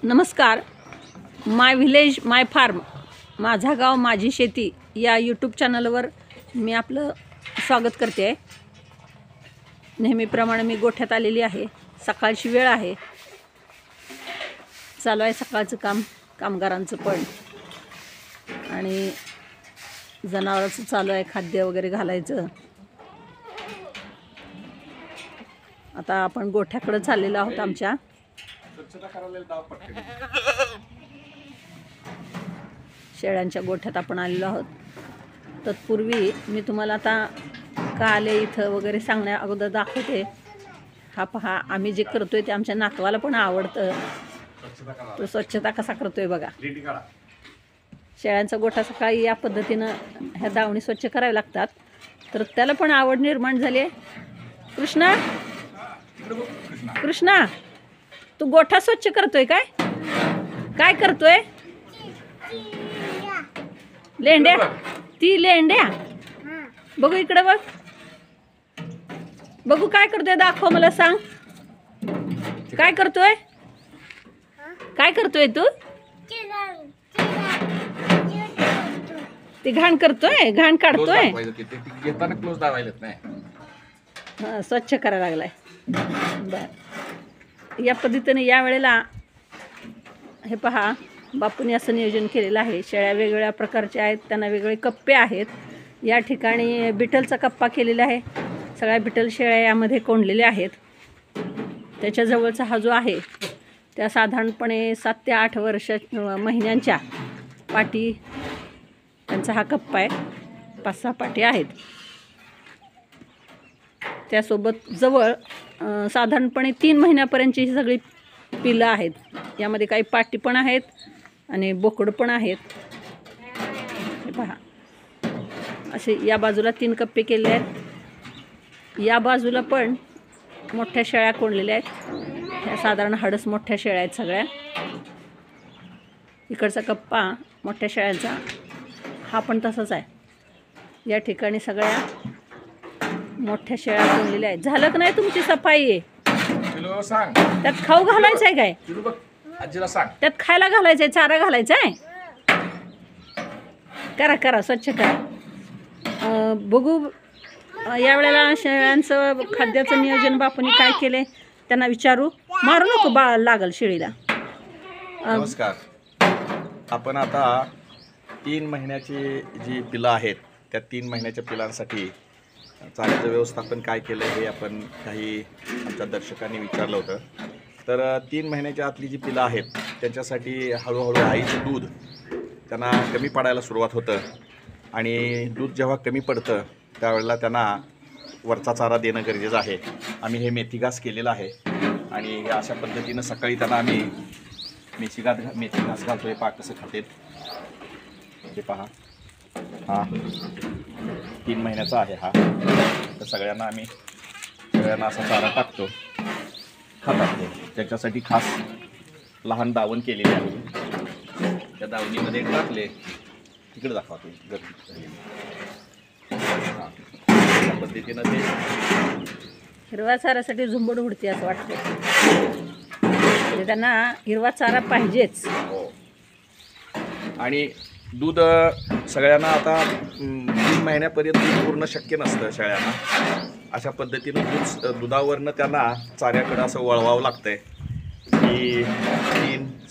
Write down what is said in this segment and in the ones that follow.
नमस्कार. माय व्हिलेज माय फार्म, माझा गाव माझी शेती या यूट्यूब चॅनलवर मी आपलं स्वागत करते आहे. नेहमीप्रमाणे मी गोठ्यात आलेली आहे. सकाळची वेळ आहे. चालू आहे सकाळचं काम, कामगारांचं पण, आणि जनावरांचं चालू आहे खाद्य वगैरे घालायचं. आता आपण गोठ्याकडे चाललेलो आहोत. आमच्या शेळ्यांच्या गोठ्यात आपण आलेलो आहोत. तत्पूर्वी मी तुम्हाला आता का आले इथं वगैरे सांगण्या अगोदर दाखवते. हा पहा, आम्ही जे करतोय ते आमच्या नातवाला पण आवडतं. तो स्वच्छता कसा करतोय बघा. शेळ्यांचा गोठा सकाळी या पद्धतीनं ह्या दावणी स्वच्छ कराव्या लागतात, तर त्याला पण आवड निर्माण झाली आहे. कृष्णा, कृष्णा, तू गोठा स्वच्छ करतोय काय? काय करतोय? लेंड्या, ती लेंड्या. बघू इकडे बघ, बघू काय करतोय, दाखव मला, सांग काय करतोय? काय करतोय तू? ती घाण करतोय, घाण काढतोय, स्वच्छ करायला लागलाय. बर, या पद्धतीने या वेळेला हे पहा, बापूंनी असं नियोजन केलेलं आहे. शेळ्या वेगवेगळ्या प्रकारच्या आहेत, त्यांना वेगवेगळे कप्पे आहेत. या ठिकाणी बिटलचा कप्पा केलेला आहे. सगळ्या बिटल शेळ्या यामध्ये कोंडलेल्या आहेत. त्याच्याजवळचा हा जो आहे त्या साधारणपणे 7 ते 8 महिन्यांच्या पाटी, त्यांचा हा कप्पा आहे. 5-6 पाटी आहेत. त्यासोबत जवळ साधारणपणे 3 महिन्यापर्यंतची ही सगळी पिलं आहेत. यामध्ये काही पाटी पण आहेत आणि बोकड पण आहेत. हे पहा, असे या बाजूला 3 कप्पे केले आहेत. या बाजूला पण मोठ्या शेळ्या कोंडलेल्या आहेत. ह्या साधारण हडस मोठ्या शेळ्या आहेत सगळ्या. इकडचा कप्पा मोठ्या शेळ्यांचा हा पण तसाच आहे. या ठिकाणी सगळ्या मोठ्या शेळ्या कोंडलेल्या आहेत. झालं का नाही तुमची सफाई आहे? त्यात खाऊ घालायचं आहे काय? त्यात खायला घालायचं आहे, चारा घालायचा आहे. करा करा, स्वच्छ करा. बघू यावेळेला शेळ्यांचं खाद्याचं नियोजन बापूंनी काय केले त्यांना विचारू. मारू नको, बाळ लागल शेळीला. नमस्कार. आपण आता 3 महिन्याची जी पिलं आहेत त्या 3 महिन्याच्या पिलांसाठी चाऱ्याचं व्यवस्थापन काय केलं हे आपण काही आमच्या दर्शकांनी विचारलं होतं. तर 3 महिन्याच्या आतली जी पिलं आहेत त्यांच्यासाठी हळूहळू आईचं दूध त्यांना कमी पडायला सुरुवात होतं, आणि दूध जेव्हा कमी पडतं त्यावेळेला त्यांना वरचा चारा देणं गरजेचं आहे. आम्ही हे मेथी घास केलेलं आहे, आणि अशा पद्धतीनं सकाळी त्यांना आम्ही मेथी घास घालतोय. पाक कसं खाते ते पहा. हा 3 महिन्याचा आहे हा. तर सगळ्यांना असा चारा टाकतो, खातात ते. त्याच्यासाठी खास लहान दावण केलेली आहे. त्या दावणीमध्ये टाकले, तिकडे दाखवा तुम्ही गर्दी. त्या पद्धतीनं ते हिरवा चारासाठी झुंबड उडते असं वाटतं. म्हणजे त्यांना हिरवा चारा पाहिजेच. हो. आणि दूध सगळ्यांना आता 3 महिन्यापर्यंत पूर्ण शक्य नसतं शेळ्यांना. अशा पद्धतीनं दुधावरनं त्यांना चाऱ्याकडं असं वळवावं लागतंय. ही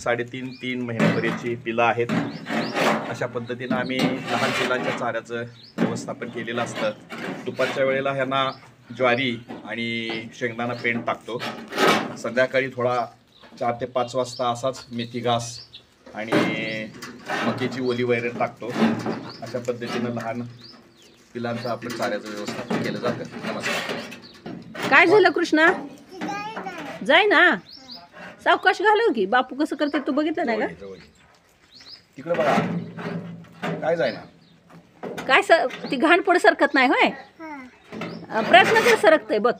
3-3.5 महिन्यापर्यंतची पिलं आहेत. अशा पद्धतीनं आम्ही लहान पिलांच्या चाऱ्याचं व्यवस्थापन केलेलं असतं. दुपारच्या वेळेला ह्यांना ज्वारी आणि शेंगदाणा पेंड टाकतो. संध्याकाळी थोडा 4 ते 5 वाजता असाच मेथी घास आणि मक्याची ओली वैरण टाकतो. अशा पद्धतीनं लहान पिलांचं आपण चाऱ्याचं व्यवस्थापन केलं जातं. नमस्कार. काय झालं कृष्णा? जाय ना, सावकाश घालव की. बापू कसं करते तू बघितलं नाही का? तिकडे बघा, काय जाय ना, काय ती घाण पुढे सरकत नाही होय. प्रयत्न कर, सरकतंय बघ.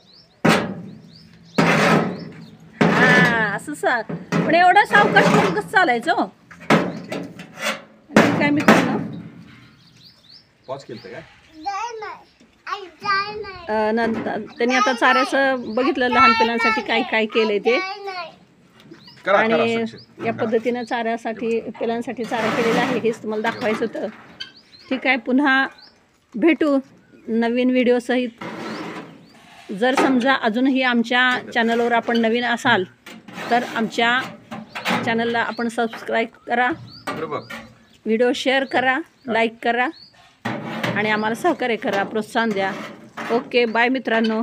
हा असं पण एवढा सावकाश करून कसं चालायचं हो? काय मी करणार? पॉज केलं काय? नंतर त्यांनी आता चाऱ्याचं बघितलं लहान पिलांसाठी काय काय केलंय ते. करा आणि success. या पद्धतीनं चाऱ्यासाठी पिलांसाठी चारा केलेला आहे, हेच तुम्हाला दाखवायचं होतं. ठीक आहे, पुन्हा भेटू नवीन व्हिडिओसहित. जर समजा अजूनही आमच्या चॅनलवर आपण नवीन असाल तर आमच्या चॅनलला आपण सबस्क्राईब करा, बरोबर. व्हिडिओ शेअर करा, लाईक करा आणि आम्हाला सहकार्य करा, प्रोत्साहन द्या. ओके, बाय मित्रांनो.